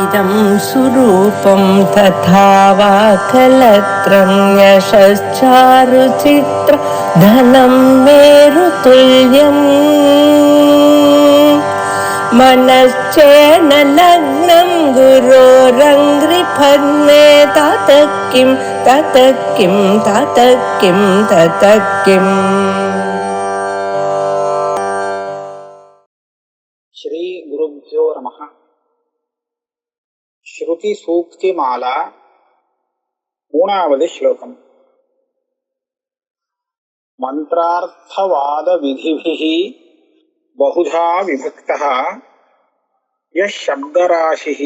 इदं सुरूपं तथा वा कलत्रं यशश्चारुचित्र धनं मेरुतुल्यम् मनश्चेन लग्नं गुरोरङ्घ्रिपद्मे ततः किं ततः किं ततः किं ततः किम्. श्री गुरुभ्यो नमः. श्रुति सूक्ति माला मूणावदि श्लोकम्. मंत्रार्थवाद विधिभिः बहुधा विभक्तः यः शब्दराशिः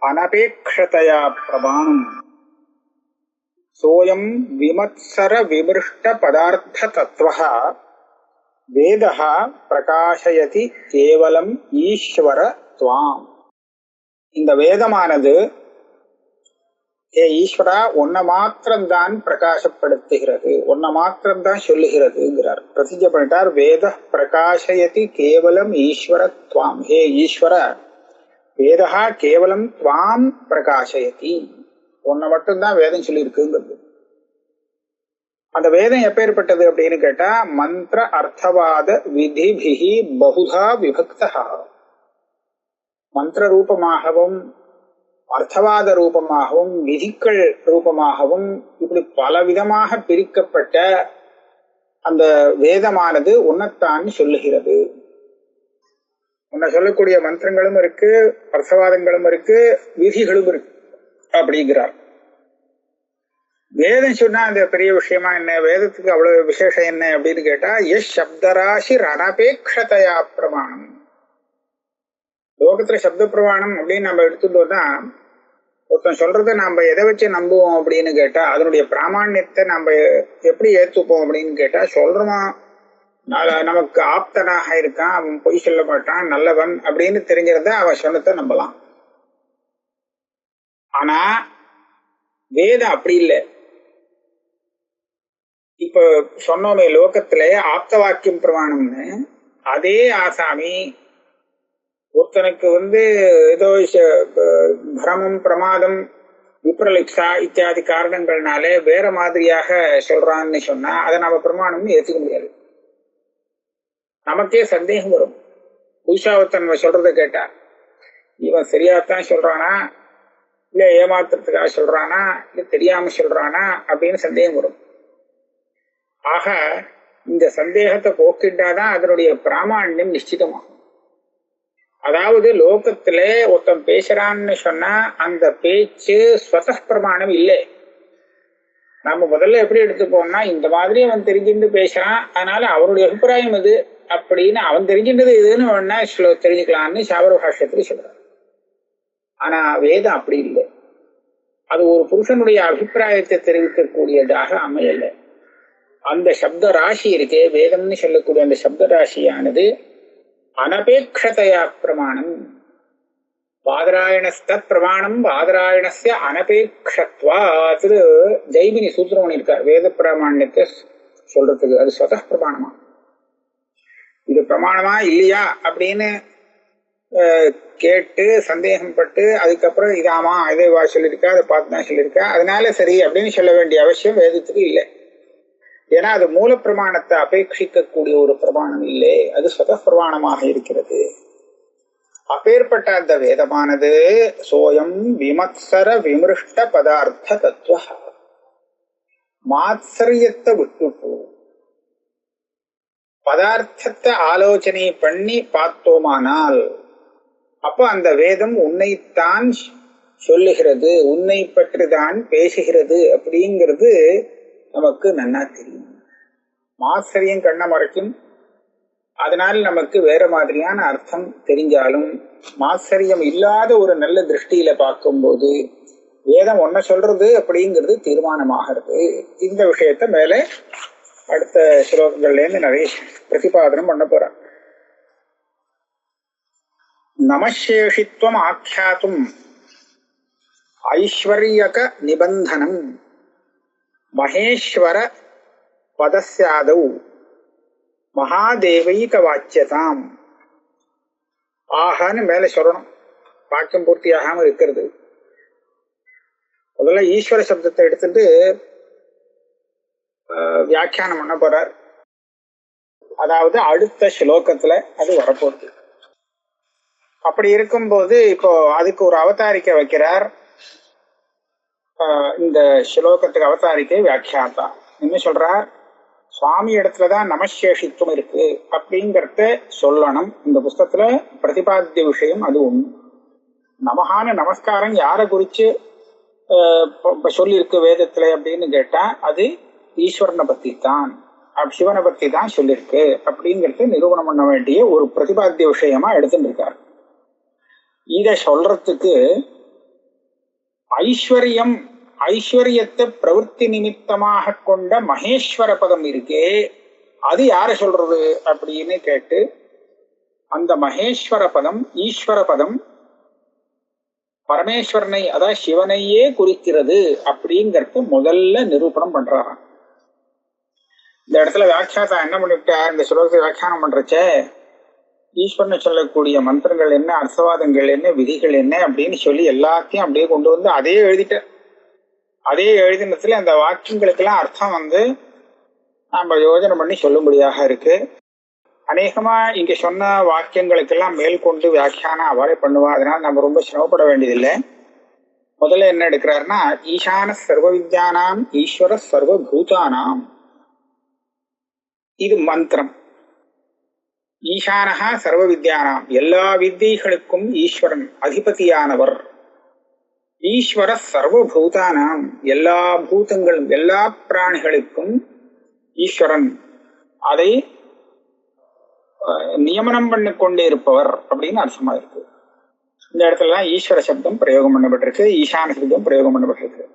अनपेक्षतया प्रमाणम् सोऽयं विमत्सर विमृष्ट पदार्थ तत्त्वः वेदः प्रकाशयति केवலம் ஈஸ்வர துவாம். இந்த வேதமானது ஏ ஈஸ்வரா ஒன்ன மாத்திரம்தான் பிரகாசப்படுத்துகிறது, ஒன்ன மாத்திரம்தான் சொல்லுகிறதுங்கிறார். பிரதிஜை பண்ணிட்டார். வேத பிரகாசயதி கேவலம் ஈஸ்வர துவாம். ஹே ஈஸ்வர, வேதா கேவலம் துவாம் பிரகாசயதி, ஒன்ன மட்டும்தான் வேதம் சொல்லியிருக்குங்கிறது. அந்த வேதம் எப்பேற்பட்டது அப்படின்னு கேட்டா, மந்திர அர்த்தவாத விதிபிஹி பகுதா விபக்தா. மந்திர ரூபமாகவும் அர்த்தவாத ரூபமாகவும் விதிகள் ரூபமாகவும் இப்படி பலவிதமாக பிரிக்கப்பட்ட அந்த வேதமானது உன்னைத்தான் சொல்லுகிறது. உன்னை சொல்லக்கூடிய மந்திரங்களும் இருக்கு, அர்த்தவாதங்களும் இருக்கு, விதிகளும் இருக்கு அப்படிங்கிறார். வேதம் சொன்னா அந்த பெரிய விஷயமா என்ன, வேதத்துக்கு அவ்வளவு விசேஷம் என்ன அப்படின்னு கேட்டா, எஸ் சப்தராசி அனபேட்சதையா பிரமாணம். லோகத்துல சப்த பிரமாணம் அப்படின்னு நம்ம எடுத்துட்டோம்னா, ஒருத்தன் சொல்றதை நம்ம எதை வச்சு நம்புவோம் அப்படின்னு கேட்டா, அதனுடைய பிராமாண்யத்தை நம்ம எப்படி ஏத்துப்போம் அப்படின்னு கேட்டா, சொல்றோமா நமக்கு ஆப்தனாக இருக்கான், அவன் பொய் சொல்ல மாட்டான், நல்லவன் அப்படின்னு தெரிஞ்சிருந்தா அவன் சொன்னதை நம்பலாம். ஆனா வேதம் அப்படி இல்லை. இப்ப சொன்னோமே லோகத்திலே ஆப்த வாக்கியம் பிரமாணம்னு, அதே ஆசாமி ஒருத்தனுக்கு ஏதோ பிரமம் பிரமாதம் விப்ரலிப்சா இத்தியாதி காரணங்கள்னாலே வேற மாதிரியாக சொல்றான்னு சொன்னா அதை நம்ம பிரமாணம்னு ஏத்துக்க முடியாது. நமக்கே சந்தேகம் வரும். புதுசா ஒருத்தன் சொல்றதை கேட்டா, இவன் சரியாத்தான் சொல்றானா, இல்ல ஏமாத்துறதுக்காக சொல்றானா, இல்ல தெரியாம சொல்றானா அப்படின்னு சந்தேகம் வரும். ஆக இந்த சந்தேகத்தை போக்கிட்டாதான் அதனுடைய பிராமாண்யம் நிச்சயமாகும். அதாவது லோகத்துல ஒருத்தன் பேசுறான்னு சொன்னா அந்த பேச்சு ஸ்வத பிரமாணம் இல்லை. நம்ம முதல்ல எப்படி எடுத்துப்போம்னா, இந்த மாதிரி அவன் தெரிஞ்சுட்டு பேசுறான், அதனால அவருடைய அபிப்பிராயம் இது அப்படின்னு, அவன் தெரிஞ்சின்றது இதுன்னு வேணா தெரிஞ்சுக்கலாம்னு சாபர பாஷ்யத்துல சொல்றான். ஆனா வேதம் அப்படி இல்லை. அது ஒரு புருஷனுடைய அபிப்பிராயத்தை தெரிவிக்கக்கூடியதாக அமையல. அந்த சப்த ராசி இருக்கே, வேதம்னு சொல்லக்கூடிய அந்த சப்த ராசியானது அனபேட்சதையா பிரமாணம். பாதராயணஸ்தத் பிரமாணம் பாதராயணஸ்ய அனபேட்சத்வாத். ஜெய்மினி சூத்திரம் பண்ணியிருக்கார் வேத பிரமாணத்தை சொல்றதுக்கு. அது ஸ்வத பிரமாணமா, இது பிரமாணமா இல்லையா அப்படின்னு கேட்டு சந்தேகம் பட்டு அதுக்கப்புறம் இதாமா இதை சொல்லியிருக்கா, அதை பார்த்துதான் சொல்லியிருக்கா, அதனால சரி அப்படின்னு சொல்ல வேண்டிய அவசியம் வேதத்துக்கு இல்லை. ஏன்னா அது மூல பிரமாணத்தை அபேட்சிக்க கூடிய ஒரு பிரமாணம் இல்லை, அது ஸ்வத பிரமாணமாக இருக்கிறது. அப்பேற்பட்ட அந்த வேதமானது சோயம் விமத்சர விமிருஷ்ட பதார்த்த தத்துவ. மாத்சரியத்தை விட்டுட்டு பதார்த்தத்தை ஆலோசனை பண்ணி பார்த்தோமானால் அப்ப அந்த வேதம் உன்னைத்தான் சொல்லுகிறது, உன்னை பற்றிதான் பேசுகிறது அப்படிங்கிறது நமக்கு நன்னா தெரியும். மாத்சரியம் கண்ண மறைக்கும், அதனால் நமக்கு வேற மாதிரியான அர்த்தம் தெரிஞ்சாலும் மாத்சரியம் இல்லாத ஒரு நல்ல திருஷ்டியில பார்க்கும்போது வேதம் ஒன்ன சொல்றது அப்படிங்கிறது தீர்மானமாகிறது. இந்த விஷயத்த மேல அடுத்த ஸ்லோகங்கள்ல இருந்து நிறைய பிரதிபாதனம் பண்ண போறார். நமசேஷித்வம் ஆख्यातुம் ஐஸ்வர்யக நிபந்தனம் மகேஸ்வர பதஸ்யாதௌ மகாதேவைக வாச்சியதாம். ஆகான்னு மேல சொல்லணும். வாக்கியம் பூர்த்தியாகாம இருக்கிறது. முதல்ல ஈஸ்வர சப்தத்தை எடுத்துட்டு வியாக்கியானம் பண்ண போறார். அதாவது அடுத்த ஸ்லோகத்துல அது வரப்போகுது. அப்படி இருக்கும்போது இப்போ அதுக்கு ஒரு அவதாரிக்கை வைக்கிறார். இந்த ஸ்லோகத்துக்கு அவதாரிக்கை வியாக்கியாதா என்ன சொல்றார்? சுவாமி இடத்துலதான் நமசேஷித்துவம் இருக்கு அப்படிங்கிறத சொல்லணும். இந்த புஸ்தகத்துல பிரதிபாத்திய விஷயம் அது ஒண்ணு. நமகான நமஸ்காரம் யாரை குறிச்சு சொல்லியிருக்கு வேதத்துல அப்படின்னு கேட்டா அது ஈஸ்வரனை பத்தி தான், சிவனை பத்தி தான் சொல்லியிருக்கு அப்படிங்கிறது நிரூபணம் பண்ண வேண்டிய ஒரு பிரதிபாத்திய விஷயமா எடுத்துட்டு இருக்காரு. இத சொல்றதுக்கு ஐஸ்வர்யத்தை பிரவൃத்தி நிமித்தமாக கொண்ட மகேஸ்வர பதம் இருக்கே, அது யார சொல்றது அப்படின்னு கேட்டு, அந்த மகேஸ்வர பதம் ஈஸ்வர பதம் பரமேஸ்வரனை அதாவது சிவனையே குறிக்கிறது அப்படிங்கறது முதல்ல நிரூபணம் பண்றாராம். இந்த இடத்துல வியாக்கியாதா என்ன பண்ணிவிட்டார்? இந்த ஸ்லோகத்தை வியாக்கியானம் பண்றச்சே ஈஸ்வரனை சொல்லக்கூடிய மந்திரங்கள் என்ன, அர்த்தவாதங்கள் என்ன, விதிகள் என்ன அப்படின்னு சொல்லி எல்லாத்தையும் அப்படியே கொண்டு வந்து அதே எழுதிட்ட. அதே எழுதினத்துல அந்த வாக்கியங்களுக்கெல்லாம் அர்த்தம் நாம யோஜனை பண்ணி சொல்லும்படியாக இருக்கு. அநேகமா இங்க சொன்ன வாக்கியங்களுக்கெல்லாம் மேற்கொண்டு வியாக்கியானம் அவரே பண்ணுவா. அதனால நம்ம ரொம்ப சிரமப்பட வேண்டியதில்லை. முதல்ல என்ன எடுக்கிறாருன்னா, ஈசான சர்வ வித்யானாம் ஈஸ்வர சர்வ பூதானாம், இது மந்திரம். ஈசானஹா சர்வ வித்யானாம், எல்லா வித்தியைகளுக்கும் ஈஸ்வரன் அதிபதியானவர். ஈஸ்வர சர்வபூதானாம், எல்லா பூதங்களும் எல்லா பிராணிகளுக்கும் ஈஸ்வரன் அதை நியமனம் பண்ணி கொண்டே இருப்பவர் அப்படின்னு அர்த்தமா இருக்கு. இந்த இடத்துலதான் ஈஸ்வர சப்தம் பிரயோகம் பண்ணப்பட்டிருக்கு, ஈசான சப்தம் பிரயோகம் பண்ணப்பட்டிருக்கு.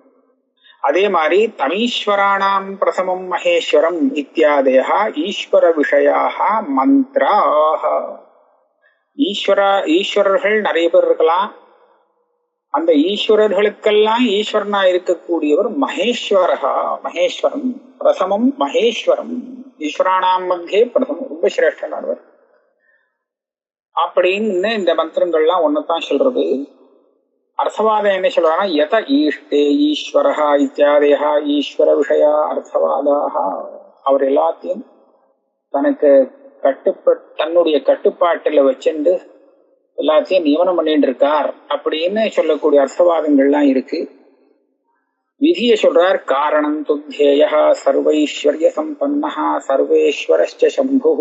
அதே மாதிரி தமீஸ்வராணாம் பிரசமம் மகேஸ்வரம் இத்தியாதயா ஈஸ்வர விஷயாக மந்திராக. ஈஸ்வரர்கள் நிறைய பேர் இருக்கலாம். அந்த ஈஸ்வரர்களுக்கெல்லாம் ஈஸ்வரனா இருக்கக்கூடியவர் மகேஸ்வரகா, மகேஸ்வரம் பிரசமம் மகேஸ்வரம், ஈஸ்வராணாம் மத்தியே பிரசமம், ரொம்ப சிரேஷ்டனானவர் அப்படின்னு இந்த மந்திரங்கள்லாம் ஒன்னதான் சொல்றது. அர்த்தவாதம் என்ன சொல்றாங்கன்னா, யத ஈஷ்டே ஈஸ்வரஹா இத்தியாதயா ஈஸ்வர விஷயா அர்த்தவாதாக. அவர் எல்லாத்தையும் தனக்கு தன்னுடைய கட்டுப்பாட்டுல வச்சுண்டு எல்லாத்தையும் நியமனம் பண்ணிட்டு இருக்கார் அப்படின்னு சொல்லக்கூடிய அர்த்தவாதங்கள்லாம் இருக்கு. விதியை சொல்றார், காரணம் துத்தியேய சர்வைஸ்வர்ய சம்பன்னஹ சர்வேஸ்வரஸ்ச சம்பு.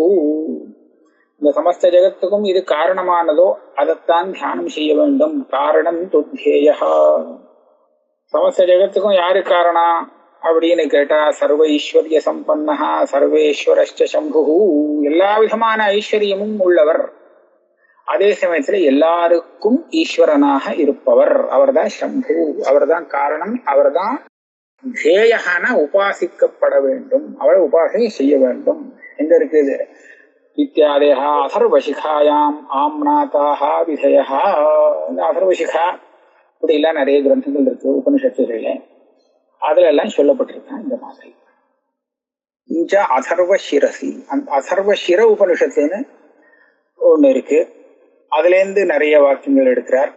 இந்த சமஸ்த ஜெகத்துக்கும் இது காரணமானதோ அதைத்தான் தியானம் செய்ய வேண்டும். காரணம் துத்தியேய, சமஸ்த ஜெகத்துக்கும் யாரு காரணம் அப்படின்னு கேட்டா சர்வைஸ்வர்ய சம்பன்னஹ சர்வேஸ்வரஸ்ச சம்பு, எல்லா விதமான ஐஸ்வர்யமும் உள்ளவர், அதே சமயத்துல எல்லாருக்கும் ஈஸ்வரனாக இருப்பவர், அவர்தான் சம்பு, அவர்தான் காரணம், அவர்தான் தேயகான உபாசிக்கப்பட வேண்டும், அவரை உபாசனை செய்ய வேண்டும். எங்க இருக்குது? இத்தியாதேஹ அதர்வசிகாயாம் ஆம்நாதாக விதயா. இந்த அதர்வசிகா இப்படிலாம் நிறைய கிரந்தங்கள் இருக்கு உபனிஷத்துகள்ல, அதுல எல்லாம் சொல்லப்பட்டிருக்கான் இந்த மாதிரி. இஞ்ச அதர்வ சிரசி, அந்த அதர்வ சிர உபனிஷத்துன்னு ஒண்ணு இருக்கு. அதுல இருந்து நிறைய வாக்கியங்கள் எடுக்கிறார்.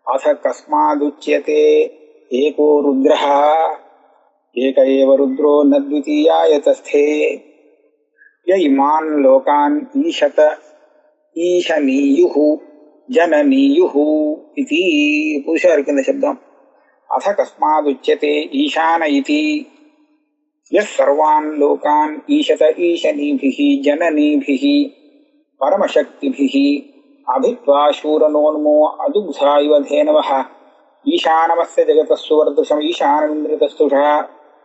அத கஸ்மாதுச்யதே ஏகோ ருத்ரஹா ஏக ஏவ ருத்ரோ நத்விதீயாய தஸ்தே ய இமான் லோகான் ஈஷத ஈஷனீயுஹு ஜனனீயுஹு இதி. புதுசா இருக்கு இந்த சப்தம். அத கஸ்மாதுச்யதே ஈசான இதி யஸ் சர்வான் லோகான் ஈஷத ஈஷனீபிஹி ஜனனீபிஹி பரமசக்திபிஹி அபித்வா சூரனோன்மோ அதுக்ஷா இவ தேனவஹ ஈசானமஸ்ய ஜகதஸ்ஸு வர்துஷம் ஈசானமிந்திரதஸ்துஷா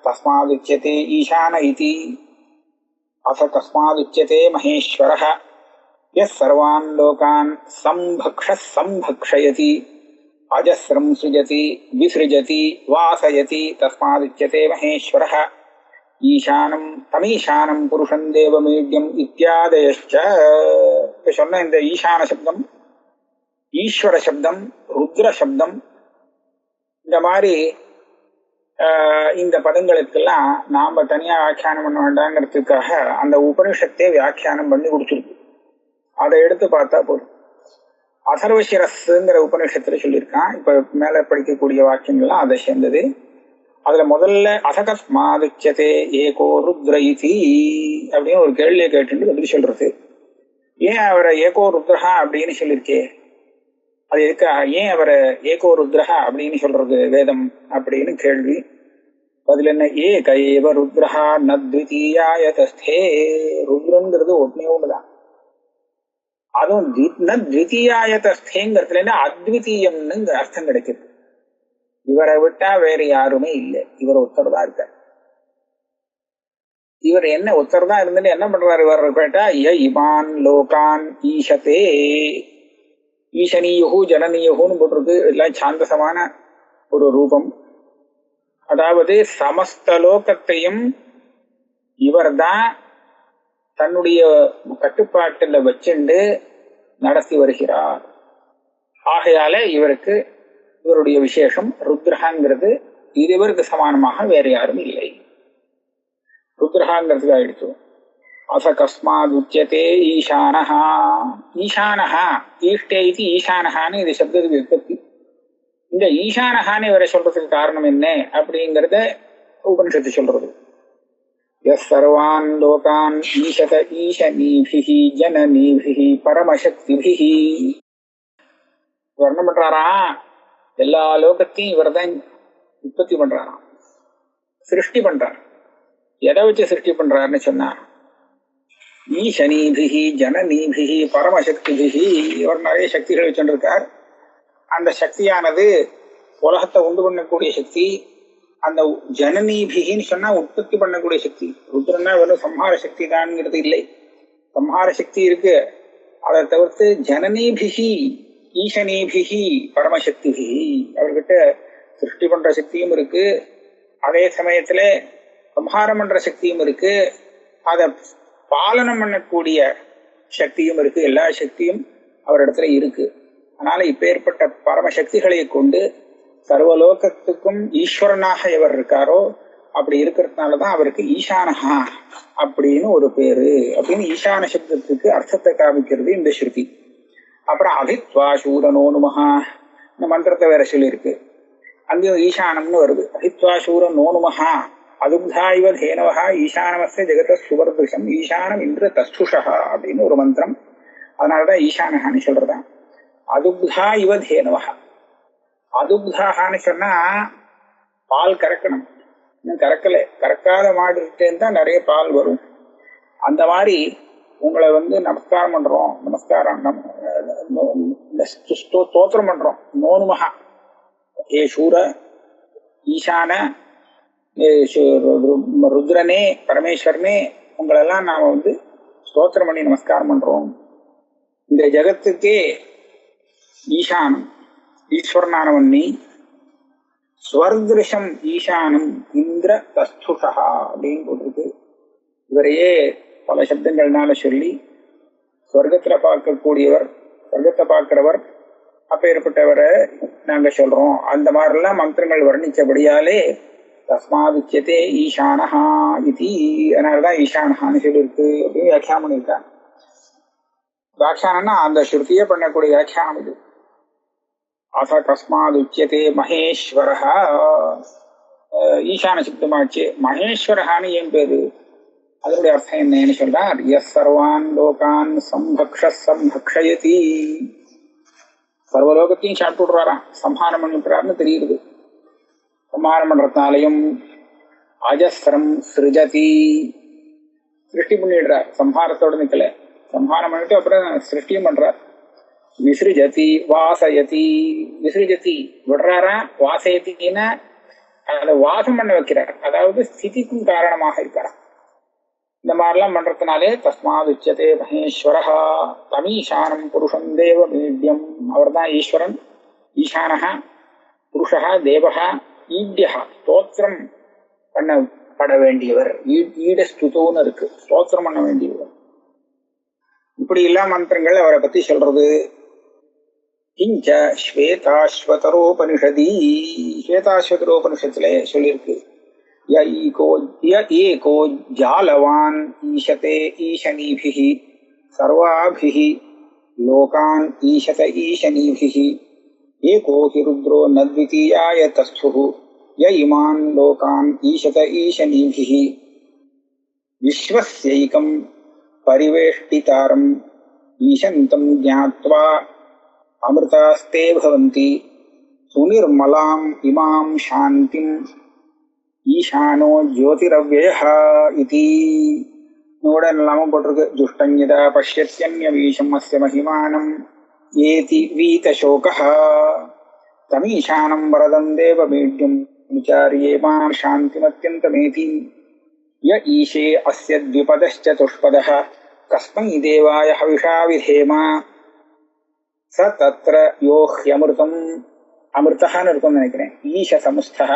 தஸ்மாதுச்யதே ஈசான இதி. அத கஸ்மாதுச்யதே மகேஸ்வரஹ யஸ் சர்வான் லோகான் சம்பக்ஷயதி அஜஸ்ரம் சிருஜதி விசிருஜதி வாசயதி தஸ்மாதுச்யதே மகேஸ்வரஹ ஈசானம் தமீசானம் புருஷம் தேவமீட்யம் இத்தியாதயச்ச. சொன்ன இந்த ஈசான சப்தம், ஈஸ்வர சப்தம், ருத்ர சப்தம், இந்த மாதிரி இந்த பதங்களுக்கெல்லாம் நாம தனியா வியாக்கியானம் பண்ண வேண்டாங்கிறதுக்காக அந்த உபனிஷத்தை வியாக்கியானம் பண்ணி கொடுத்துருக்கு. அதை எடுத்து பார்த்தா போதும். அதர்வசிரஸ்ங்கிற உபநிஷத்துல சொல்லியிருக்கான். இப்ப மேல படிக்கக்கூடிய வாக்கியங்கள்லாம் அதை சேர்ந்தது. அதுல முதல்ல அசகஸ்மாதுச்சதே ஏகோ ருத்ர இதி அப்படின்னு ஒரு கேள்வியை கேட்டு பதில் சொல்றது. ஏன் அவரை ஏகோ ருத்ரஹா அப்படின்னு சொல்லியிருக்கே, அது எதுக்கா, ஏன் அவரை ஏகோ ருத்ரஹா அப்படின்னு சொல்றது வேதம் அப்படின்னு கேள்வி. பதில் என்ன, ஏக ஏவ ருத்ரஹா நத்விதீயாய தஸ்தே. ருத்ரங்கிறது ஒன்னே ஒண்ணுதான், அதுவும் நத்விதீயாய தஸ்தேங்கிறதுல அத்விதீயம்னு அர்த்தம் கிடைக்குது. இவரை விட்டா வேற யாருமே இல்லை, இவர் ஒருத்தர் தான் இருக்கார். இவர் என்ன ஒருத்தர் தான் இருந்துட்டு என்ன பண்றாரு இவர் கேட்டா, இமான் லோகான் ஈஷதே. ஈசனீயு ஜனனீயுன்னு போட்டிருக்கு. எல்லாம் சாந்தசமான ஒரு ரூபம். அதாவது சமஸ்த லோகத்தையும் இவர் தான் தன்னுடைய கட்டுப்பாட்டுல வச்சுண்டு நடத்தி வருகிறார். ஆகையால இவருக்கு இவருடைய விசேஷம் ருத்ரஹாங்கிறது இது இவருக்கு சமானமாக வேற யாரும் இல்லை. ருத்ரஹாங்கிறதுக்கு ஆயிடுச்சு. அச கஸ்மாத் உச்சதே ஈசானஹா. ஈசானஹா ஈஷ்டே இது ஈசானஹான்னு இது சப்தத்துக்கு உற்பத்தி. இந்த ஈசானஹான்னு இவரை சொல்றதுக்கு காரணம் என்ன அப்படிங்கிறத உபனிஷத்து சொல்றது. எஸ் சர்வான் லோகான் ஈஷத ஈசனீபிஹி ஜனனீபிஹி பரமசக்திபிஹி. இவர் என்ன பண்றாரா, எல்லா லோகத்தையும் இவர் தான் உற்பத்தி பண்றாராம், சிருஷ்டி பண்றார். எதை வச்சு சிருஷ்டி பண்றாருன்னு சொன்னா, ஈசனீபிஹி ஜனனீபிஹி பரமசக்திபிஹி. இவர் நிறைய சக்திகள் வச்சுருக்கார். அந்த சக்தியானது உலகத்தை உண்டு பண்ணக்கூடிய சக்தி. அந்த ஜனனீபிகின்னு சொன்னா உற்பத்தி பண்ணக்கூடிய சக்தி. ருத்ரன்னா வெறும் சம்ஹார சக்தி தான்ங்கிறது இல்லை, சம்ஹார சக்தி இருக்கு. அதை தவிர்த்து ஜனனீபிகி ஈசனீபிகி பரமசக்திபிகி, அவர்கிட்ட சிருஷ்டி பண்ற சக்தியும் இருக்கு, அதே சமயத்துல சம்ஹாரம் பண்ற சக்தியும் இருக்கு, அதை பாலனம் பண்ணக்கூடிய சக்தியும் இருக்கு. எல்லா சக்தியும் அவரிடத்துல இருக்கு. அதனால இப்பேற்பட்ட பரமசக்திகளை கொண்டு சர்வலோகத்துக்கும் ஈஸ்வரனாக எவர் இருக்காரோ அப்படி இருக்கிறதுனாலதான் அவருக்கு ஈசானஹா அப்படின்னு ஒரு பேரு. அப்படின்னு ஈசான சப்தத்துக்கு அர்த்தத்தை காமிக்கிறது இந்த ஸ்ருதி. அப்புறம் அபித்வா சூரனோ நுமஹா இந்த மந்திரத்தை வேற சொல்லியிருக்கு. அங்கேயும் ஈசானம்னு வருது. அபித்வா சூரனோ நுமஹா அதுப்தா இவ தேனவஹா ஈசானமஸ்ய ஜெகத சுவர்திருஷம் ஈசானம் இந்திர தஸ்துஷா அப்படின்னு ஒரு மந்திரம். அதனாலதான் ஈசானஹான்னு சொல்றதா. அதுப்தா இவ தேனவஹா. அதுப்தான்னு சொன்னா பால் கறக்கணும், இன்னும் கறக்கல, கறக்காத மாடுகிட்டேன்னு தான் நிறைய பால் வரும். அந்த மாதிரி உங்களை நமஸ்காரம் பண்றோம், நமஸ்காரம் ஸ்தோத்திரம் பண்றோம். நோனுமஹா ஏ சூர ஈசான ருத்ரனே பரமேஸ்வரனே உங்களெல்லாம் நாம ஸ்தோத்திரம் பண்ணி நமஸ்காரம் பண்றோம். இந்த ஜகத்துக்கே ஈசானம் ஈஸ்வரனானவன் நீ. ஸ்வர்திருஷம் ஈசானம் இந்திர தஸ்துஷா அப்படின்னு போட்டிருக்கு. இவரையே பல சப்தங்கள்னால சொல்லி ஸ்வர்க்கத்துல பார்க்கக்கூடியவர், ஸ்வர்க்கத்தை பார்க்கிறவர், அப்பேற்பட்டவரை நாங்க சொல்றோம். அந்த மாதிரிலாம் மந்திரங்கள் வர்ணிச்சபடியாலே தஸ்மாதுச்சதே ஈசானஹா இது. அதனாலதான் ஈசானஹான்னு சொல்லியிருக்கு அப்படின்னு வியாக்கியானம் பண்ணியிருக்காங்க. வியாக்கியானம்னா அந்த ஸ்ருதியே பண்ணக்கூடிய வியாக்கியானம் இது. அச கஸ்மாதுச்சதே மகேஸ்வரஹா. ஈசான சிப்தமாச்சு. மகேஸ்வரஹான்னு ஏன் பேரு, அதனுடைய அர்த்தம் என்னன்னு சொல்றார். எஸ் சர்வான் லோகான் சம்பக்ஷயதி. சர்வலோகத்தையும் சாப்பிட்டு விடுறாராம், சம்ஹாரம் பண்ணிவிடுறாருன்னு தெரியுது. சம்ஹாரம் பண்றதுனாலையும் அஜஸ்ரம் சிருஜதி, சிருஷ்டி பண்ணிடுறார். சம்ஹாரத்தோட நிக்கல, சம்ஹாரம் பண்ணிட்டு அப்புறம் சிருஷ்டியும் பண்றார். விசிருஜதி வாசயதி. விசிருஜதி விடுறாரா, வாசயத்தின்னா அதை வாசம் பண்ண வைக்கிறார், அதாவது ஸ்திதிக்கும் காரணமாக இருக்கிறார். இந்த மாதிரிலாம் பண்றதுனாலே தஸ்மாத் உச்சதே மகேஸ்வரஹா தமீசானம் புருஷம் தேவ மீட்யம். அவர் தான் ஈஸ்வரன், ஈசானஹா புருஷா தேவஹா ஈட்யா ஸ்தோத்திரம் பண்ணப்பட வேண்டியவர். ஈட ஸ்துதோன்னு இருக்கு, ஸ்தோத்திரம் பண்ண வேண்டியவர். இப்படி எல்லா மந்திரங்கள் அவரை பத்தி சொல்றது. கிஞ்ச ஸ்வேதாஸ்வதரோபனிஷதி, ஸ்வேதாஸ்வதரோபனிஷத்துல சொல்லியிருக்கு. ஏகோ ஜாலவான் ஈஷதே ஈசனீபிஹி சர்வாபிஹி லோகான் ஈஷத ஈஷனீபிஹி ஏகோ ஹி ருத்ரோ நத்விதீயாய தஸ்துஹு ய இமான் லோகான் ஈஷத ஈஷனீபிஹி விஸ்வஸ்யைகம் பரிவேஷ்டிதாரம் ஈஷந்தம் ஞாத்வா அமிர்தாஸ்தே பவந்தி சுநிர்மலாம் இமாம் சாந்திம் ஈசானோ ஜோதிரவ்யயः இதி. நோடன் எல்லாமும் போட்டிருக்கு. துஷ்டஞ்யதா பஷ்யத்யன்யவீஷம் அஸ்ய மஹிமானம் ஏதி வீதசோகः தமீசானம் வரதம் தேவமீட்யம் விசாரியே மாம் சாந்திமத்யந்தமேதி. ய ஈஷே அஸ்ய த்விபதश्चतुष्पदः கஸ்மை தேவாய ஹவிஷா விதேம ச தத்ர யோ ஹ்யமிருதம். அமிர்தஹான்னு இருக்கும்னு நினைக்கிறேன். ஈஷ சமுஸ்தः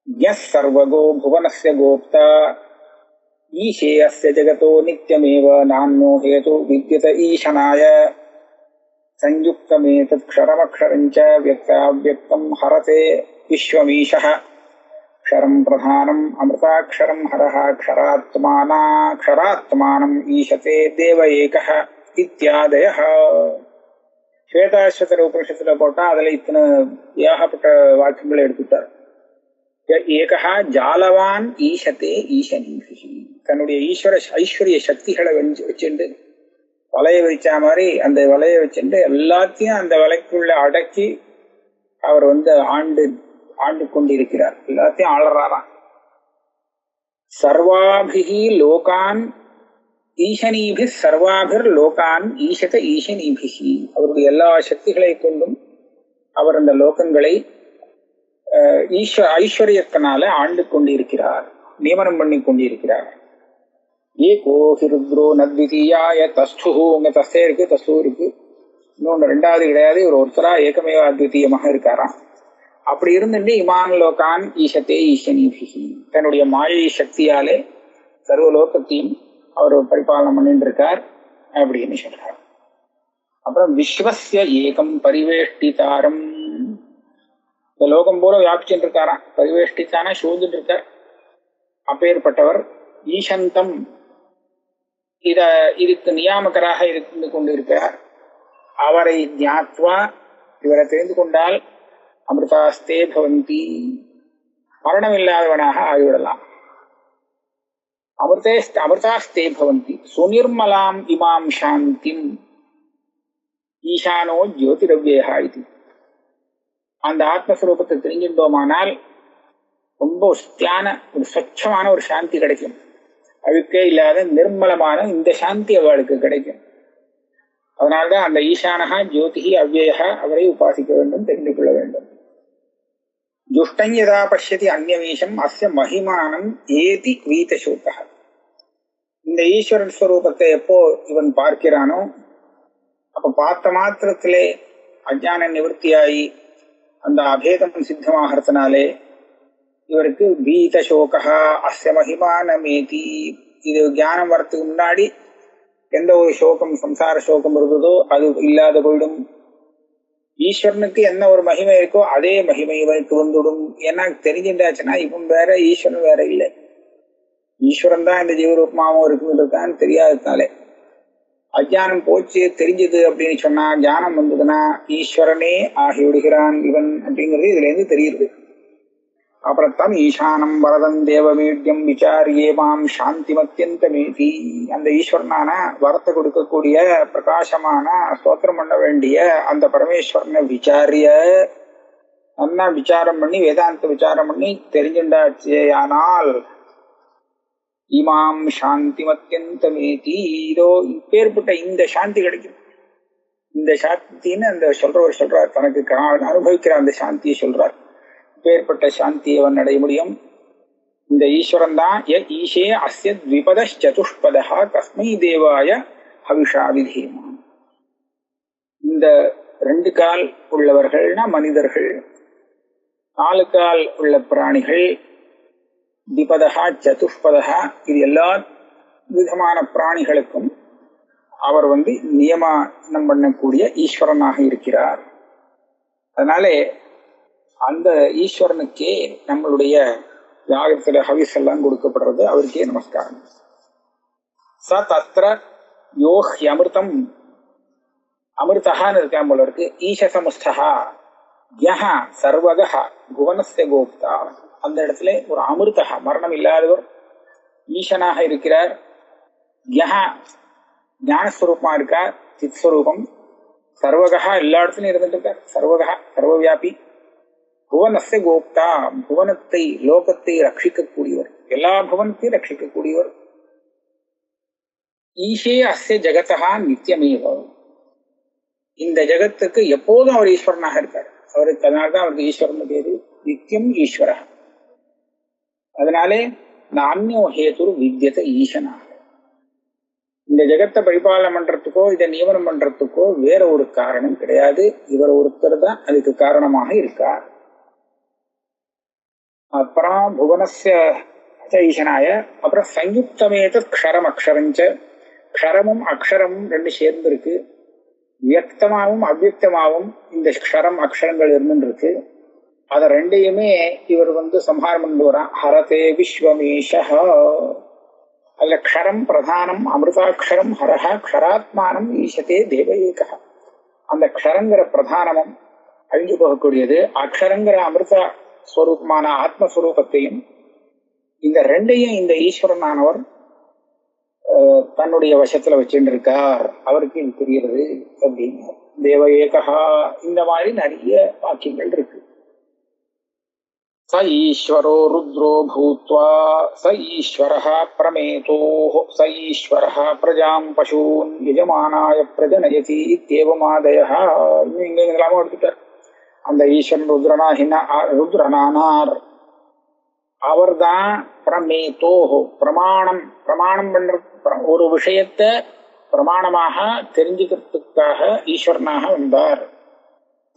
யஸ் சர்வகோ புவனஸ்ய கோப்தா ஈஷே அஸ்ய ஜகதோ நித்யமேவ நான்யோ ஹேது வித்யத ஈஷனாய சஞ்யுக்தமேதத் க்ஷரமக்ஷரஞ்ச வியக்தாவ்யக்தம் ஹரதே விஸ்வமீஷः க்ஷரம் பிரதானம் அமிர்தாக்ஷரம் ஹரஹ க்ஷராத்மானம் ஈஷதே தேவ ஏகः இத்யாதயः. ஸ்வேதாஸ்வதர உபனிஷத்துல போட்டா அதுல இத்தனை ஏகப்பட்ட வாக்கியங்களை எடுத்துட்டார். ஏகா ஜாலவான் ஈஷத்தே ஈஷனீபிஹி. தன்னுடைய ஐஸ்வர்ய சக்திகளை வச்சுண்டு வலைய வச்ச மாதிரி அந்த வலைய வச்சுட்டு எல்லாத்தையும் அந்த வலைக்குள்ள அடக்கி அவர் ஆண்டு கொண்டிருக்கிறார். எல்லாத்தையும் ஆளறாராம். சர்வாபிஹி லோகான் ஈஷனீபி சர்வாபிர் லோகான் ஈஷத ஈஷனீபிஹி. அவருடைய எல்லா சக்திகளை கொண்டும் அவர் அந்த லோகங்களை ஐஸ்வர்யத்தினால ஆண்டு கொண்டிருக்கிறார், நியமனம் பண்ணி கொண்டிருக்கிறார். ஏகோ ஹி ருத்ரோ நத்விதீயாய தஸ்துஹு. உங்க தஸ்தே இருக்கு, தஸ்து இருக்கு, இன்னொன்று ரெண்டாவது கிடையாது. இவர் ஒருத்தரா ஏகமேவ அத்விதீயமாக இருக்காராம். அப்படி இருந்துட்டு இமான் லோகான் ஈஷத்தே ஈஷனீபிஹி. தன்னுடைய மாயை சக்தியாலே சர்வலோகத்தையும் அவர் பரிபாலனம் பண்ணிட்டு இருக்கார் அப்படின்னு சொல்றார். அப்புறம் விஸ்வஸ்ய ஏகம் பரிவேஷ்டிதாரம். இந்த லோகம் போல வியாபிச்சுட்டு இருக்காராம். பரிவேஷ்டித்தானா சூழ்ந்துட்டு இருக்கார். அப்பேற்பட்டவர் ஈசந்தம் இதுக்கு நியாமகராக இருந்து கொண்டு இருக்கிறார். அவரை ஞாத்வா இவரை தெரிந்து கொண்டால் அமிர்தாஸ்தே பவந்தி, மரணம் இல்லாதவனாக ஆகிவிடலாம். அமிர்தாஸ்தே பவந்தி சுநிர்மலாம் இமாம் சாந்திம் ஈசானோ ஜோதிரவ்யயः இது. அந்த ஆத்மஸ்வரூபத்தை தெரிஞ்சிட்டோமானால் ரொம்ப வசதியான ஒரு ஸ்வச்சமான ஒரு சாந்தி கிடைக்கும். அழுக்கே இல்லாத நிர்மலமான இந்த சாந்தி அவளுக்கு கிடைக்கும். அதனால்தான் அந்த ஈசானஹா ஜோதிஹி அவ்யயஹா, அவரை உபாசிக்க வேண்டும், தெரிந்து கொள்ள வேண்டும். துஷ்டஞ்சதா பஷ்யதி அந்யவீஷம் அஸ்ய மகிமானம் ஏதி வீதசோகः. இந்த ஈஸ்வரன் ஸ்வரூபத்தை எப்போ இவன் பார்க்கிறானோ அப்ப பார்த்த மாத்திரத்திலே அஜான நிவர்த்தியாயி அந்த அபேதம் சித்தமாகறதுனாலே இவருக்கு பீதசோகா அஸ்ய மகிமானமேதி. இது ஞானம் வரத்துக்கு முன்னாடி எந்த ஒரு சோகம், சம்சார சோகம் இருந்ததோ அது இல்லாத போயிடும். ஈஸ்வரனுக்கு என்ன ஒரு மகிமை இருக்கோ அதே மகிமை இவனுக்கு வந்துடும். ஏன்னா தெரிஞ்சுட்டாச்சுன்னா இவன் வேற, ஈஸ்வரன் வேற இல்லை. ஈஸ்வரன் தான் இந்த ஜீவரூபமாவும் இருக்குன்றதுதான் தெரியாததுனாலே அஜானம் போச்சு. தெரிஞ்சது அப்படின்னு சொன்னா, ஞானம் வந்ததுன்னா ஈஸ்வரனே ஆகிவிடுகிறான் இவன் அப்படிங்கிறது இதுல இருந்து தெரியுது. அப்புறம் தம் ஈசானம் வரதம் தேவமீட்யம் விசாரியே மாம் சாந்திமத்யந்தமேதி. அந்த ஈஸ்வரனான வரத்தை கொடுக்கக்கூடிய பிரகாசமான ஸ்தோத்திரம் பண்ண வேண்டிய அந்த பரமேஸ்வரனை விசாரிய நல்லா விசாரம் பண்ணி, வேதாந்த விசாரம் பண்ணி தெரிஞ்சுண்டாச்சே ஆனால் இமாம் சாந்திமத்யந்தமேதி. இதோ இப்பேற்பட்ட இந்த சாந்தி கிடைக்கும். இந்த சாந்தின்னு அந்த சொல்றார், தனக்கு அனுபவிக்கிற அந்த சாந்தியை சொல்றார். இப்பேற்பட்ட சாந்தியை அவன் அடைய முடியும். இந்த ஈஸ்வரன் தான் ஈஷே அஸ்ய த்விபதश्चतुष्पदः கஸ்மை தேவாய ஹவிஷா விதேம. இந்த 2 கால் உள்ளவர்கள்னா மனிதர்கள், 4 கால் உள்ள பிராணிகள், திபதா சதுஷ்பதா, இது எல்லா விதமான பிராணிகளுக்கும் அவர் நியமனம் பண்ணக்கூடிய ஈஸ்வரனாக இருக்கிறார். அதனாலே அந்த ஈஸ்வரனுக்கே நம்மளுடைய யாகத்துல ஹவிஸ் எல்லாம் கொடுக்கப்படுறது, அவருக்கே நமஸ்காரம். ச தத்ர யோ ஹ்யமிருதம் அமிர்தகான்னு இருக்கான் போல இருக்கு. ஈசசமுஸ்தகா யஹா சர்வகா புவனஸ்ய கோப்தா. அந்த இடத்துல ஒரு அமிர்தகா, மரணம் இல்லாதவர் ஈசனாக இருக்கிறார். யஹா ஞானஸ்வரூபமா இருக்கார், சித் ஸ்வரூபம். சர்வகா எல்லா இடத்துலையும் இருந்துட்டு இருக்கார், சர்வகா சர்வவியாபி. புவனஸ்ய கோப்தா புவனத்தை லோகத்தை ரட்சிக்கக்கூடியவர், எல்லா புவனத்தையும் ரட்சிக்கக்கூடியவர். ஈஷே அஸ்ய ஜகதா நித்தியமேவ. இந்த ஜகத்துக்கு எப்போதும் அவர் ஈஸ்வரனாக இருக்கார். அவருக்கு அதனால்தான் அவருக்கு ஈஸ்வரன் பேரு, நித்தியம் ஈஸ்வர. அதனாலே நான்யோ ஹேதுர் வித்யத ஈசனாக. இந்த ஜெகத்தை பரிபாலனம் பண்றதுக்கோ இதை நியமனம் பண்றதுக்கோ வேற ஒரு காரணம் கிடையாது. இவர் ஒருத்தர் தான் அதுக்கு காரணமாக இருக்கார். அப்புறம் புவனஸ்ய ஈசனாய. அப்புறம் சயுக்தமேத க்ஷரம் அக்ஷரஞ்ச. க்ஷரமும் அக்ஷரமும் ரெண்டு சேர்ந்து இருக்கு. வியக்தமாகவும் அவ்வியக்தமாகவும் இந்த க்ஷரம் அக்ஷரங்கள் இருந்துருக்கு. அத ரெண்டையுமே இவர் சம்ஹாரம் பண்ணி வரான். ஹரதே விஸ்வமேஷா. அதுல க்ஷரம் பிரதானம், அமிர்தாட்சரம் ஹரஹ க்ஷராத்மானம் ஈசத்தே தேவ ஏகா. அந்த க்ஷரங்கிற பிரதானமும் அழிஞ்சு போகக்கூடியது, அக்ஷரங்கிற அமிர்த ஸ்வரூபமான ஆத்மஸ்வரூபத்தையும் இந்த ரெண்டையும் இந்த ஈஸ்வரனானவர் தன்னுடைய வசத்துல வச்சுட்டு இருக்கார். அவருக்கு இது தெரிகிறது அப்படின்னு தேவ ஏகா. இந்த மாதிரி நிறைய வாக்கியங்கள் இருக்கு. ச ஈஸ்வரோ ருத்ரோ பூத்வா ச ஈஸ்வரஹ பிரமேதோஹ ச ஈஸ்வரஹ பிரஜாம் பசூன் யஜமானாய பிரஜனயதி இத்யேவமாதயஹ. இன்னும் இங்க எல்லாமே எடுத்துட்டார். அந்த ஈஸ்வரன் ருத்ரனானார். அவர்தான் பிரமேதோஹோ பிரமாணம். பிரமாணம் பண்ற ஒரு விஷயத்தை பிரமாணமாக தெரிஞ்சுக்கிறதுக்காக ஈஸ்வரனாக வந்தார்.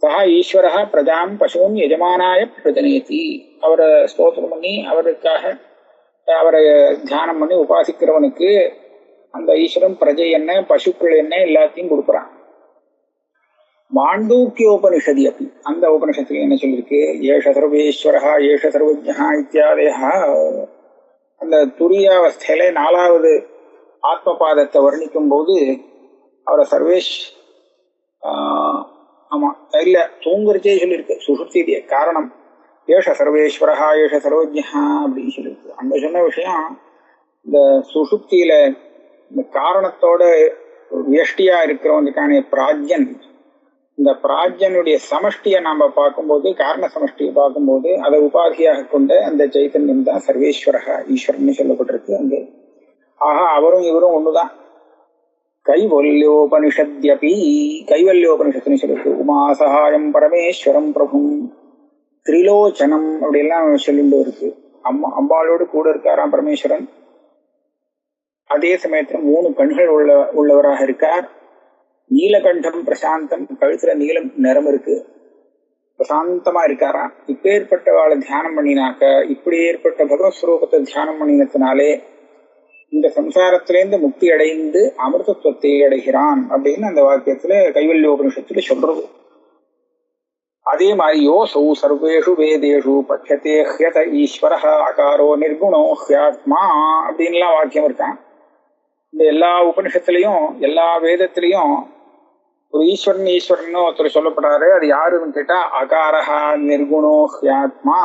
சஹ ஈஸ்வரஹ பிரஜாம் பசூன் யஜமானாய பிரஜனயதி. அவரை ஸ்தோத்திரம் பண்ணி அவருக்காக அவரை தியானம் பண்ணி உபாசிக்கிறவனுக்கு அந்த ஈஸ்வரன் பிரஜை என்ன பசுக்கள் என்ன எல்லாத்தையும் கொடுக்குறான். மாண்டூக்கியோபனிஷதி அப்படி அந்த உபனிஷத்துக்கு என்ன சொல்லியிருக்கு? ஏஷ சர்வேஸ்வரஹா ஏஷ சர்வஜ்ஞா இத்தியாதயா. அந்த துரியாவஸ்தையில 4வது ஆத்மபாதத்தை வர்ணிக்கும் போது அவரை சர்வேஷ் ஆமா இல்ல தூங்குறச்சே சொல்லியிருக்கு. சுசுப்திய காரணம் ஏஷ சர்வேஸ்வரஹா ஏஷ சர்வஜ்ஞா அப்படின்னு சொல்லியிருக்கு. அங்க சொன்ன விஷயம் இந்த சுசுப்தியில இந்த காரணத்தோட வியஷ்டியா இருக்கிறவனுக்கான பிராஜ்யன். இந்த பிராஜ்யனுடைய சமஷ்டியை நாம பார்க்கும்போது, காரண சமஷ்டியை பார்க்கும்போது அதை உபாதியாக கொண்ட அந்த சைத்தன்யம் தான் சர்வேஸ்வரஹா ஈஸ்வரன் சொல்லப்பட்டிருக்கு அங்கே. ஆஹா அவரும் இவரும் ஒண்ணுதான். கைவல்யோபனிஷத்யபி. கைவல்யோபனிஷத்துன்னு சொல்லிருக்கு. உமா சகாயம் பரமேஸ்வரம் பிரபும் திரிலோச்சனம் அப்படியெல்லாம் சொல்லிட்டு இருக்கு. அம்பாளோடு கூட இருக்காராம் பரமேஸ்வரன். அதே சமயத்துல 3 கண்கள் உள்ளவராக இருக்கார். நீலகண்டம் பிரசாந்தம், கழுத்துல நீலம் நிறம் இருக்கு, பிரசாந்தமா இருக்காராம். இப்பேற்பட்டவாளை தியானம் பண்ணினாக்க, இப்படி ஏற்பட்ட பகவத் ஸ்வரூபத்தை தியானம் பண்ணினத்தினாலே இந்த சம்சாரத்திலேருந்து முக்தி அடைந்து அமிர்தத்துவத்தை அடைகிறான் அப்படின்னு அந்த வாக்கியத்துல கைவல்யோபனிஷத்துல சொல்றது. அதே மாதிரி யோசௌ சர்வேஷு வேதேஷு பட்சத்தே ஹ்யத ஈஸ்வரஹ அகாரோ நிர்குணோ ஹ்யாத்மா அப்படின்லாம் வாக்கியம் இருக்கான். இந்த எல்லா உபனிஷத்துலயும் எல்லா வேதத்திலையும் ஒரு ஈஸ்வரன் ஒருத்தர் சொல்லப்படுறாரு. அது யாருன்னு கேட்டா அகாரஹா நிர்குணோ ஹ்யாத்மா.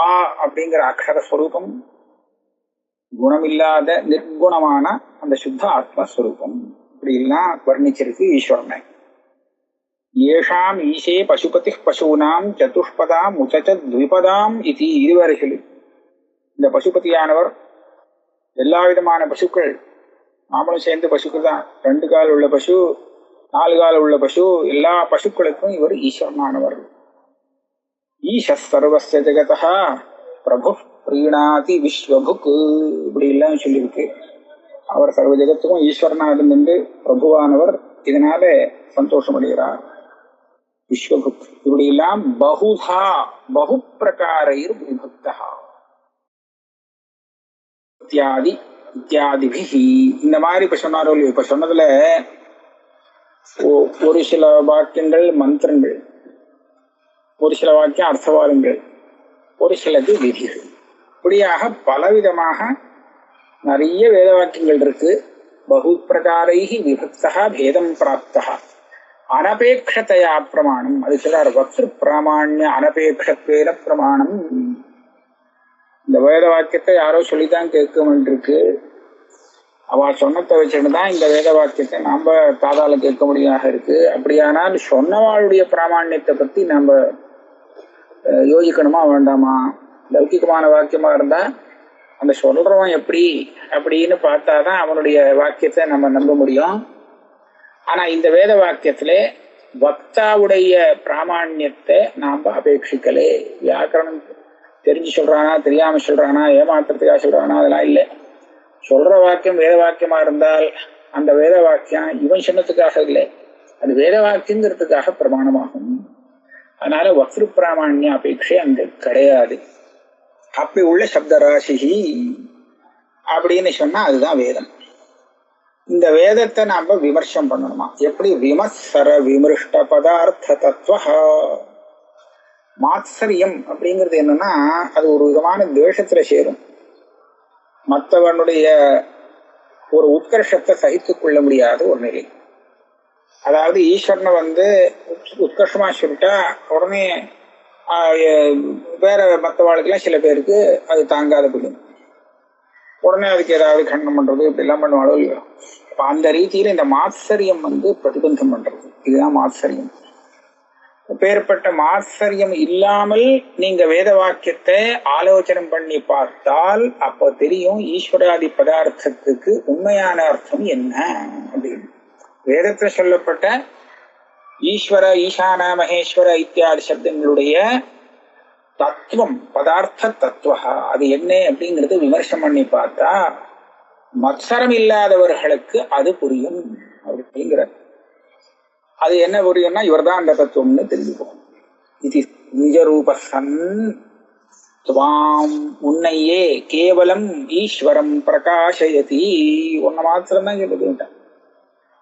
ஆ அப்படிங்கிற அக்ஷர ஸ்வரூபம் குணமில்லாத நிர்குணமான அந்த சுத்த ஆத்மஸ்வரூபம். இப்படி எல்லாம் வர்ணிச்சிருக்கு ஈஸ்வரனை. ஏஷாம் ஈசே பசுபதி பசூனாம் சதுஷ்பதாம் உச்ச த்விபதாம் இது இதுவரைகள். இந்த பசுபதியானவர் எல்லா விதமான பசுக்கள், நாமளும் சேர்ந்து பசுக்கள் தான். 2 கால் உள்ள பசு, 4 கால் உள்ள பசு, எல்லா பசுக்களுக்கும் இவர் ஈஸ்வரனானவர். ஈஷ சர்வஸ்ய ஜெகதா பிரபு பிரீணாதி விஸ்வபுக் இப்படி எல்லாம் சொல்லியிருக்கு. அவர் சர்வ ஜெகத்துக்கும் ஈஸ்வரனாக இருந்து பிரபுவானவர். இதனால சந்தோஷம் அடைகிறார். விஸ்வபுக் இப்படி எல்லாம் பகுதா பகு பிரகாரைர் விபக்தா இத்தியாதி இத்தியாதிபிஹி. இந்த மாதிரி இப்ப சொன்னாரோ இல்லையோ, இப்ப சொன்னதுல ஒரு சில வாக்கியங்கள் மந்திரங்கள், ஒரு சில வாக்கியம் அர்த்தவாதங்கள், ஒரு சிலது விதிகள், இப்படியாக பலவிதமாக நிறைய வேத வாக்கியங்கள் இருக்கு. பகு பிரகாரைஹி விபக்தா பேதம் பிராப்தா. அனபேட்சத்தையா பிரமாணம். அது சொல்றாரு வக்திரு பிராமாண்ய அனபேட்சத்வேன பிரமாணம். இந்த வேத வாக்கியத்தை யாரோ சொல்லித்தான் கேட்க வேண்டியிருக்கு. அவ சொன்னத்தை வச்சுட்டு தான் இந்த வேத வாக்கியத்தை நாம காதால கேட்க முடியாக இருக்கு. அப்படியானால் சொன்னவாளுடைய பிராமாண்யத்தை பத்தி நாம யோசிக்கணுமா வேண்டாமா? லௌகிகமான வாக்கியமா இருந்தா அந்த சொல்றவன் எப்படி அப்படின்னு பார்த்தாதான் அவனுடைய வாக்கியத்தை நம்ம நம்ப முடியும். ஆனா இந்த வேத வாக்கியத்துல வக்தாவுடைய பிராமாண்யத்தை நாம அபேட்சிக்கலே. வியாக்கரணம் தெரிஞ்சு சொல்றானா தெரியாம சொல்றானா ஏமாத்துறதுக்காக சொல்றானா அதெல்லாம் இல்லை. சொல்ற வாக்கியம் வேத வாக்கியமா இருந்தால் அந்த வேத வாக்கியம் இவன் சொன்னதுக்காக இல்லை, அது வேத வாக்கியங்கிறதுக்காக பிரமாணமாகும். அதனால வக்திரு பிராமாண்ய அபேட்சை அங்கு கிடையாது. அப்படி உள்ள சப்தராசி அப்படின்னு சொன்னா அதுதான் வேதம். இந்த வேதத்தை நாம விமர்சனம் பண்ணணுமா? எப்படி? விமர்சர விமிருஷ்ட பதார்த்த தத்துவ. மாத்சரியம் அப்படிங்கிறது என்னன்னா அது ஒரு விதமான துவேஷத்துல சேரும். மற்றவனுடைய ஒரு உத்கர்ஷத்தை சகித்துக் கொள்ள முடியாத ஒரு நிலை. அதாவது ஈஸ்வரனை உத்கர்ஷமா சொல்லிட்டா உடனே வேற மற்றவாளுக்கெல்லாம் சில பேருக்கு அது தாங்காத போடும். உடனே அதுக்கு ஏதாவது கண்டனம் பண்றது இப்படி எல்லாம் பண்ணுவாளோ இல்லையோ. அந்த ரீதியில இந்த மாத்சரியம் பிரதிபந்தம் பண்றது, இதுதான் மாத்சரியம். பேர்பட்ட மாத்சரியம் இல்லாமல் நீங்க வேத வாக்கியத்தை ஆலோசனை பண்ணி பார்த்தால் அப்போ தெரியும் ஈஸ்வராதி பதார்த்தத்துக்கு உண்மையான அர்த்தம் என்ன அப்படின்னு. வேதத்தில் சொல்லப்பட்ட ஈஸ்வர ஈசான மகேஸ்வர இத்தியாதி சப்தங்களுடைய தத்துவம் பதார்த்த தத்துவ அது என்ன அப்படிங்கிறது விமர்சனம் பண்ணி பார்த்தா மத்சரம் இல்லாதவர்களுக்கு அது புரியும் அப்படிங்கிற. அது என்ன புரியும்னா இவர்தான் அந்த தத்துவம்னு தெரிஞ்சுப்போம். இது நிஜரூப சன் துவாம் உன்னையே கேவலம் ஈஸ்வரம் பிரகாசயதி. ஒன்ன மாத்திரம்தான் சொல்லுதுட்டான்.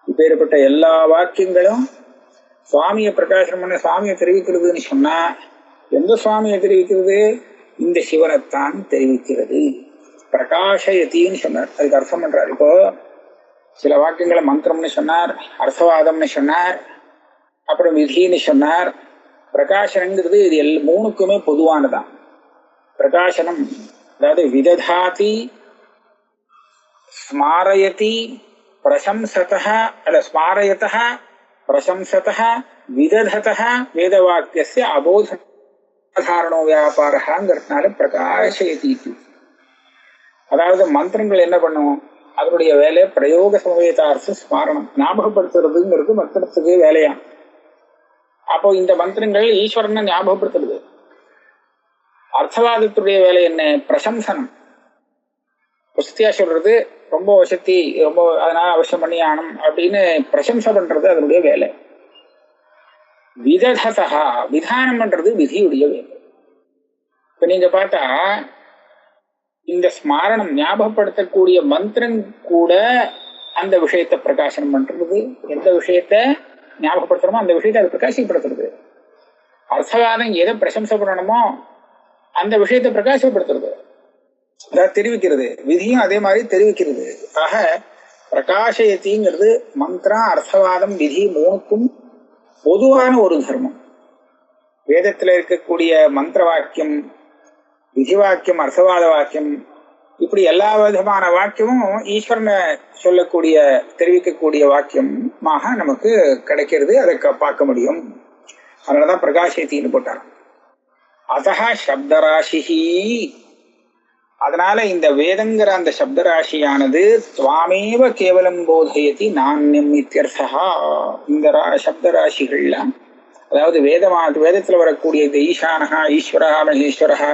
இப்பேற்பட்ட எல்லா வாக்கியங்களும் சுவாமியை பிரகாசனம் பண்ண சுவாமியை தெரிவிக்கிறதுன்னு சொன்னா எந்த சுவாமியை தெரிவிக்கிறது? இந்த சிவனைத்தான் தெரிவிக்கிறது. பிரகாசயத்தின்னு சொன்னார், அதுக்கு அர்த்தம் பண்றார். இப்போ சில வாக்கியங்களை மந்திரம்னு சொன்னார், அர்த்தவாதம்னு சொன்னார், அப்புறம் விதின்னு சொன்னார். பிரகாசனங்கிறது இது மூணுக்குமே பொதுவானதான். பிரகாசனம் அதாவது விததாதி ஸ்மாரயதி பிரசம்சதः அல்ல ஸ்மாரயதः பிரசம்சதः விதததः வேதவாக்கியஸ்ய அபோதாரணோ வியாபாரங்கிறதுனால பிரகாசயதி. அதாவது மந்திரங்கள் என்ன பண்ணுவோம்? அதனுடைய வேலை பிரயோக சமவேதார்த்த ஸ்மாரணம், ஞாபகப்படுத்துறதுங்கிறது மந்திரத்துக்கு வேலையா. அப்போ இந்த மந்திரங்கள் ஈஸ்வரனை ஞாபகப்படுத்துறது. அர்த்தவாதத்துடைய வேலை என்ன? பிரசம்சனம், வசதியா சொல்றது, ரொம்ப வசதி, ரொம்ப அதனால அவசியம் பண்ணி ஆனும் அப்படின்னு பிரசம்சை பண்றது அதனுடைய வேலை. விததா விதானம் பண்றது விதியுடைய வேலை. இப்ப நீங்க பார்த்தா இந்த ஸ்மாரணம் ஞாபகப்படுத்தக்கூடிய மந்திரம் கூட அந்த விஷயத்தை பிரகாசனம் பண்றது. எந்த விஷயத்த ஞாபகப்படுத்துறோமோ அந்த விஷயத்தை அது பிரகாசப்படுத்துறது. அர்த்தவாதம் எதை பிரசம்சை பண்ணணுமோ அந்த விஷயத்தை பிரகாசப்படுத்துறது, அதாவது தெரிவிக்கிறது. விதியும் அதே மாதிரி தெரிவிக்கிறது. ஆக பிரகாசயத்திங்கிறது மந்திரம் அர்த்தவாதம் விதி மூணுக்கும் பொதுவான ஒரு தர்மம். வேதத்துல இருக்கக்கூடிய மந்திர வாக்கியம், விதி வாக்கியம், அர்த்தவாத வாக்கியம், இப்படி எல்லா விதமான வாக்கியமும் ஈஸ்வரனை சொல்லக்கூடிய தெரிவிக்கக்கூடிய வாக்கியமாக நமக்கு கிடைக்கிறது. அதை பார்க்க முடியும். அதனாலதான் பிரகாசத்தின்னு போட்டார். அதஹ சப்தராசி. அதனால இந்த வேதங்கிற அந்த சப்தராசியானது துவாமேவ கேவலம் போதயதி நான்யம் இத்தியர்த்தா. இந்த சப்தராசிகள்லாம் அதாவது வேதத்துல வரக்கூடிய இந்த ஈசானஹா ஈஸ்வரஹா மகேஸ்வரஹா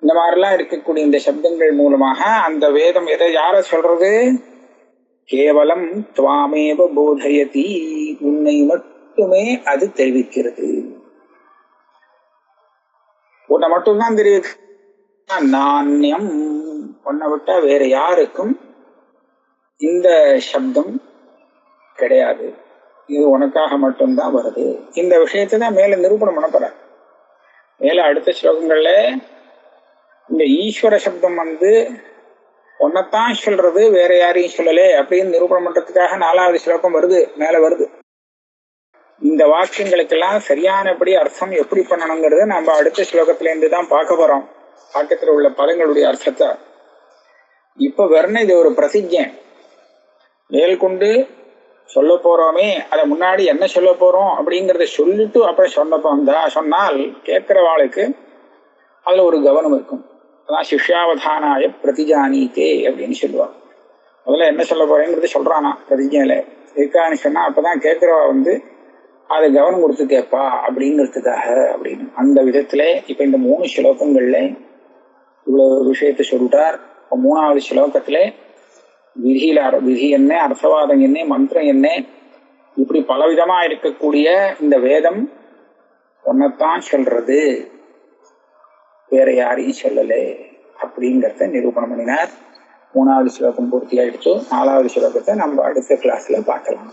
இந்த மாதிரிலாம் இருக்கக்கூடிய இந்த சப்தங்கள் மூலமாக அந்த வேதம் எதை யார சொல்றது? கேவலம் துவாமேவ போதயதி, உன்னை மட்டுமே அது தெரிவிக்கிறது. உன்னை மட்டும்தான் தெரிவிக்க, நாண்யம் உன்னை விட்டா வேற யாருக்கும் இந்த சப்தம் கிடையாது. இது உனக்காக மட்டும்தான் வருது. இந்த விஷயத்தை தான் மேல நிரூபணம் பண்ண போற. மேல அடுத்த ஸ்லோகங்கள்ல இந்த ஈஸ்வர சப்தம் ஒன்னத்தான் சொல்றது, வேற யாரையும் சொல்லலே அப்படின்னு நிரூபணம் பண்றதுக்காக 4வது ஸ்லோகம் வருது, மேல வருது. இந்த வாக்கியங்களுக்கெல்லாம் சரியானபடி அர்த்தம் எப்படி பண்ணணுங்கிறத நம்ம அடுத்த ஸ்லோகத்துல இருந்து தான் பார்க்க போறோம். வாக்கியத்துல உள்ள பதங்களுடைய அர்த்தத்தை. இப்ப வர்ண இது ஒரு பிரசிஜை மேற்கொண்டு சொல்ல போறோமே, அதை முன்னாடி என்ன சொல்ல போறோம் அப்படிங்கறத சொல்லிட்டு அப்புறம் சொன்னால் கேட்கிறவாளுக்கு அதுல ஒரு கவனம் இருக்கும். அதான் சிஷ்யாவதானாய பிரதிஜானீத்தே அப்படின்னு சொல்லுவாங்க. முதல்ல என்ன சொல்ல போறேங்கிறது சொல்றானா பிரதிஜையில இருக்கான்னு சொன்னா அப்பதான் கேட்கிறவா அதை கவனம் கொடுத்து கேட்பா அப்படிங்கிறதுக்காக அப்படின்னு. அந்த விதத்துல இப்ப இந்த 3 ஸ்லோகங்கள்ல இவ்வளவு விஷயத்தை சொல்லிட்டார். 3வது ஸ்லோகத்துல விதி என்ன, அர்த்தவாதம் என்ன, மந்திரம் என்ன, இப்படி பலவிதமா இருக்கக்கூடிய இந்த வேதம் ஒன்னத்தான் சொல்றது, வேற யாரையும் சொல்லல அப்படிங்கிறத நிரூபணம் பண்ணினார். 3வது ஸ்லோகம் பூர்த்தி ஆயிடுச்சு. 4வது ஸ்லோகத்தை நம்ம அடுத்த கிளாஸ்ல பார்க்கலாம்.